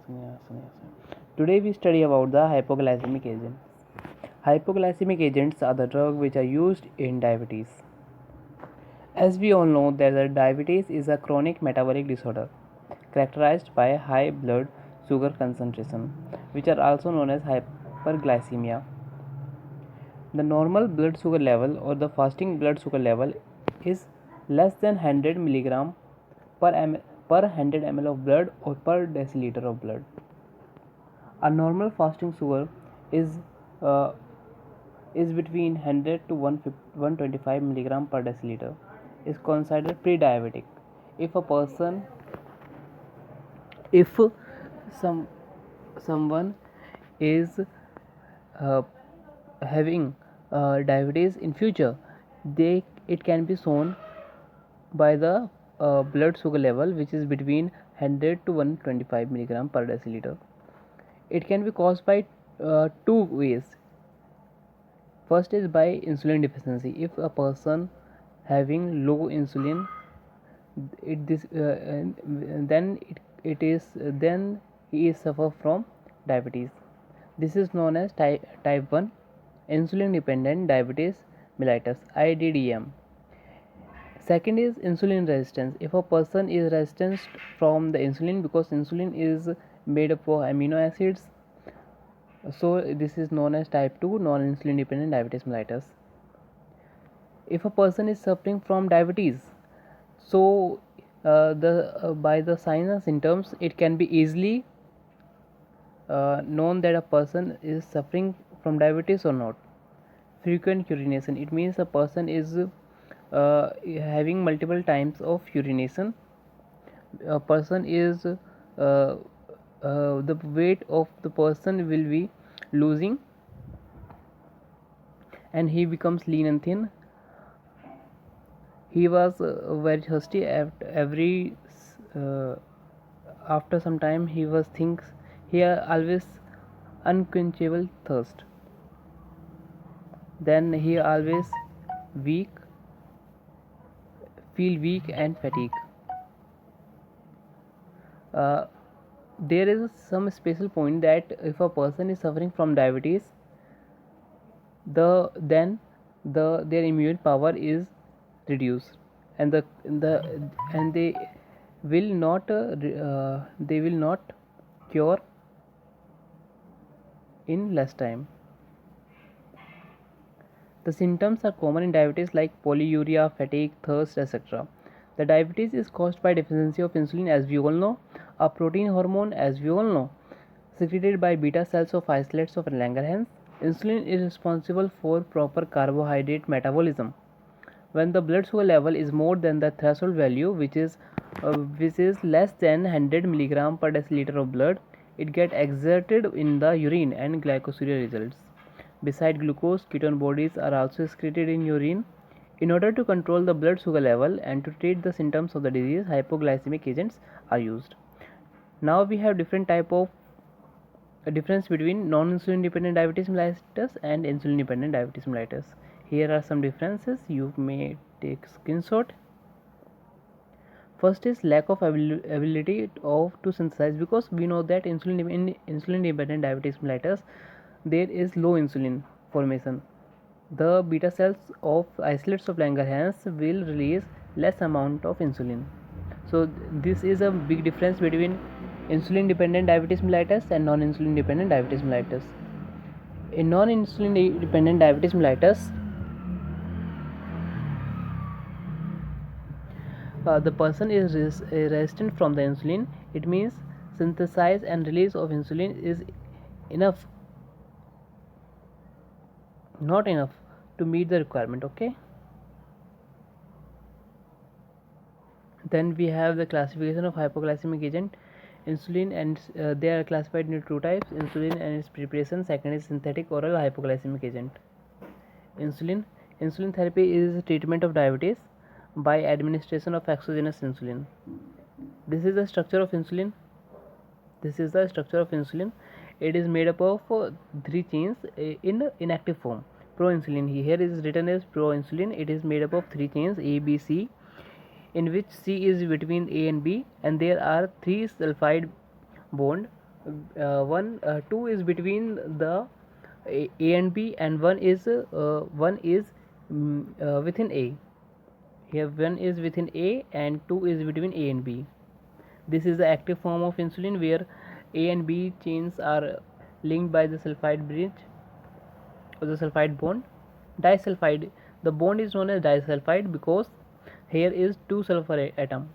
Today we study about the hypoglycemic agents. Hypoglycemic agents are the drugs which are used in diabetes. As we all know that diabetes is a chronic metabolic disorder characterized by high blood sugar concentration, which are also known as hyperglycemia. The normal blood sugar level or the fasting blood sugar level is less than 100 mg per 100 ml of blood or per deciliter of blood. A normal fasting sugar is uh, is between 100 to 125 mg per deciliter is considered pre-diabetic. If someone is uh, having diabetes in future, it can be shown by the blood sugar level which is between 100 to 125 mg per deciliter. It can be caused by two ways. First is by insulin deficiency. If a person having low insulin, then he is suffer from diabetes. This is known as type 1 insulin dependent diabetes mellitus, IDDM. Second is insulin resistance. If a person is resistant from the insulin, because insulin is made up of amino acids, so this is known as type 2 non-insulin dependent diabetes mellitus. If a person is suffering from diabetes, so by the signs and symptoms it can be easily known that a person is suffering from diabetes or not. Frequent urination, it means a person is having multiple times of urination. A person is the weight of the person will be losing and he becomes lean and thin. He was very thirsty after some time he always unquenchable thirst. Then he always feel weak and fatigue. There is some special point that if a person is suffering from diabetes, then their immune power is reduced, and they will not cure in less time. The symptoms are common in diabetes like polyuria, fatigue, thirst, etc. The diabetes is caused by deficiency of insulin, as we all know, a protein hormone, as we all know, secreted by beta cells of islets of Langerhans. Insulin is responsible for proper carbohydrate metabolism. When the blood sugar level is more than the threshold value, which is less than 100 mg per deciliter of blood, it gets exerted in the urine and glycosuria results. Besides glucose, ketone bodies are also secreted in urine. In order to control the blood sugar level and to treat the symptoms of the disease, hypoglycemic agents are used. Now we have different type of a difference between non-insulin dependent diabetes mellitus and insulin dependent diabetes mellitus. Here are some differences. You may take screenshot. First is lack of ability to synthesize, because we know that insulin dependent diabetes mellitus there is low insulin formation. The beta cells of islets of Langerhans will release less amount of insulin. So this is a big difference between insulin dependent diabetes mellitus and non-insulin dependent diabetes mellitus. In non-insulin dependent diabetes mellitus, the person is resistant from the insulin. It means synthesis and release of insulin is not enough to meet the requirement. Okay, then we have the classification of hypoglycemic agent. Insulin, and they are classified into two types: insulin and its preparation. Second is synthetic oral hypoglycemic agent. Insulin therapy is treatment of diabetes by administration of exogenous insulin. This is the structure of insulin. It is made up of three chains in inactive form. Proinsulin, here is written as proinsulin. It is made up of three chains A, B, C, in which C is between A and B, and there are three sulfide bond Two is between the A and B, and one is within A. Here one is within A and two is between A and B. This is the active form of insulin where A and B chains are linked by the sulfide bridge or the sulfide bond. Disulfide, the bond is known as disulfide because here is two sulfur atom.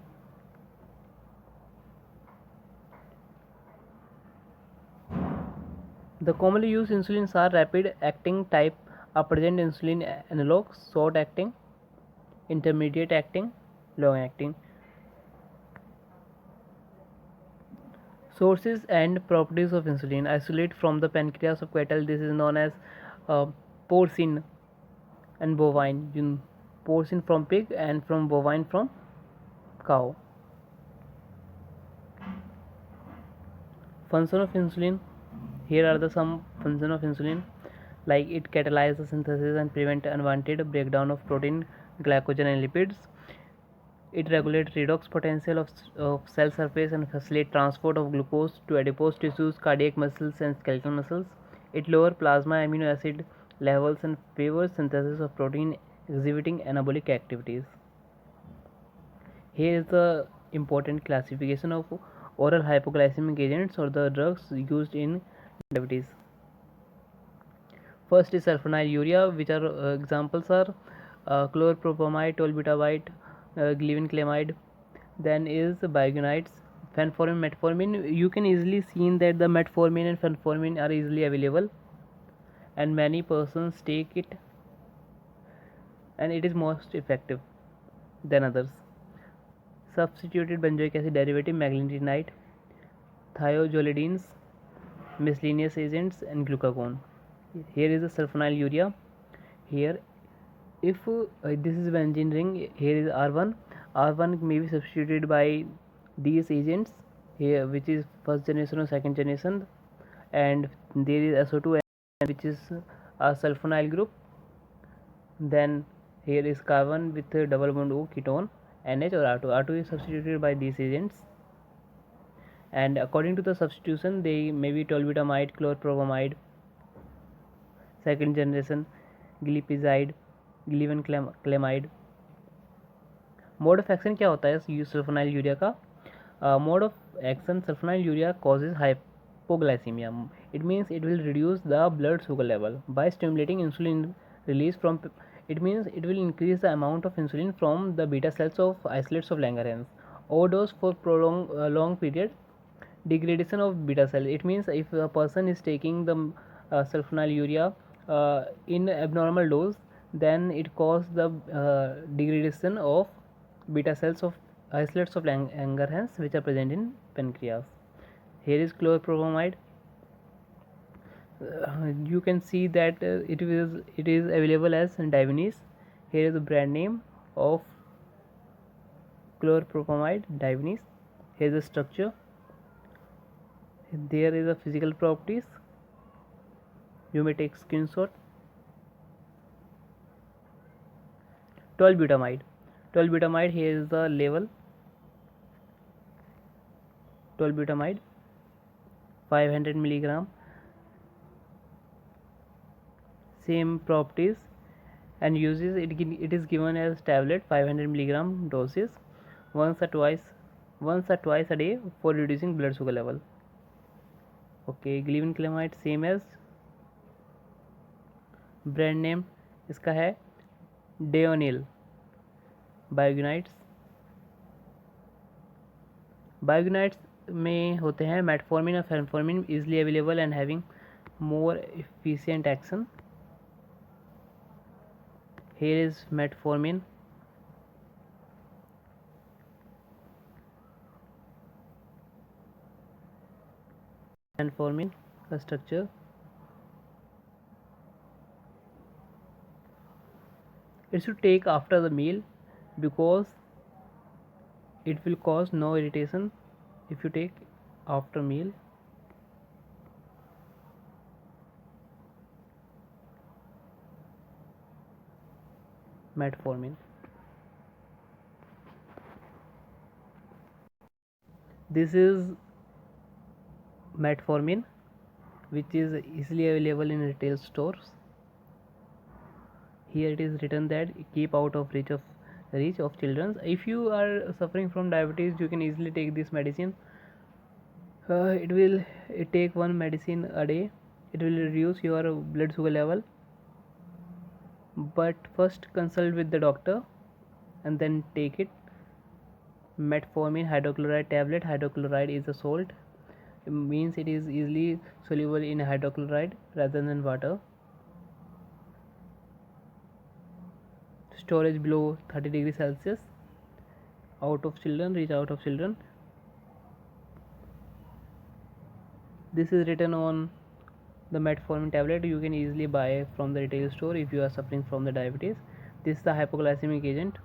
The commonly used insulins are rapid acting type are present insulin analogs, short acting, intermediate acting, long acting. Sources and properties of insulin: isolate from the pancreas of cattle. This is known as uh, porcine and bovine. Porcine from pig and from bovine from cow. Function of insulin: here are the some function of insulin, like it catalyzes the synthesis and prevent unwanted breakdown of protein, glycogen and lipids. It regulates redox potential of cell surface and facilitates transport of glucose to adipose tissues, cardiac muscles and skeletal muscles. It lowers plasma amino acid levels and favors synthesis of protein exhibiting anabolic activities. Here is the important classification of oral hypoglycemic agents or the drugs used in diabetes. First is sulfonylurea, which are examples are chlorpropamide, tolbutamide, glibenclamide. Then is biogunides, fenformin, metformin. You can easily see that the metformin and fenformin are easily available, and many persons take it, and it is most effective than others. Substituted benzoic acid derivative, meglitine, thiazolidines, miscellaneous agents, and glucagon. Here is the sulfonylurea. Here, if this is benzene ring, here is R1. R1 may be substituted by these agents here, which is first generation or second generation, and there is SO2, which is a sulfonyl group. Then here is carbon with double bond O ketone, NH or R2. R2 is substituted by these agents, and according to the substitution, they may be tolbutamide, chlorpropamide, second generation, glipizide, glibenclamide. Mode of action क्या होता है sulfonyl का? Mode of action sulfonyl causes hypoglycemia. It means it will reduce the blood sugar level by stimulating insulin release from. It means it will increase the amount of insulin from the beta cells of isolates of Langerhans. Overdose for prolonged long period. Degradation of beta cell. It means if a person is taking the sulfonylurea in abnormal dose, then it causes the degradation of beta cells of isolates of Langerhans which are present in pancreas. Here is chlorpropamide. You can see that it is available as Divinis. Here is the brand name of chlorpropamide, Divinis. Here is the structure. There is a physical properties. You may take screenshot. Tolbutamide. Tolbutamide, here is the level. Tolbutamide 500 milligram. Same properties and uses. It is given as tablet 500 milligram doses once or twice a day for reducing blood sugar level. Okay, glibenclamide same as brand name इसका है डेओनिल. बायोगुनाइड्स में होते हैं metformin और phenformin, easily available and having more efficient action. here is metformin. Metformin का structure. It should take after the meal because it will cause no irritation if you take after meal. Metformin. This is metformin, which is easily available in retail stores. Here it is written that keep out of reach of children. If you are suffering from diabetes, you can easily take this medicine. It take one medicine a day. It will reduce your blood sugar level, but first consult with the doctor and then take it. Metformin hydrochloride tablet. Hydrochloride is a salt. It means it is easily soluble in hydrochloride rather than water. Storage below 30 degrees Celsius. Reach out of children. This is written on the metformin tablet. You can easily buy from the retail store if you are suffering from the diabetes. This is the hypoglycemic agent.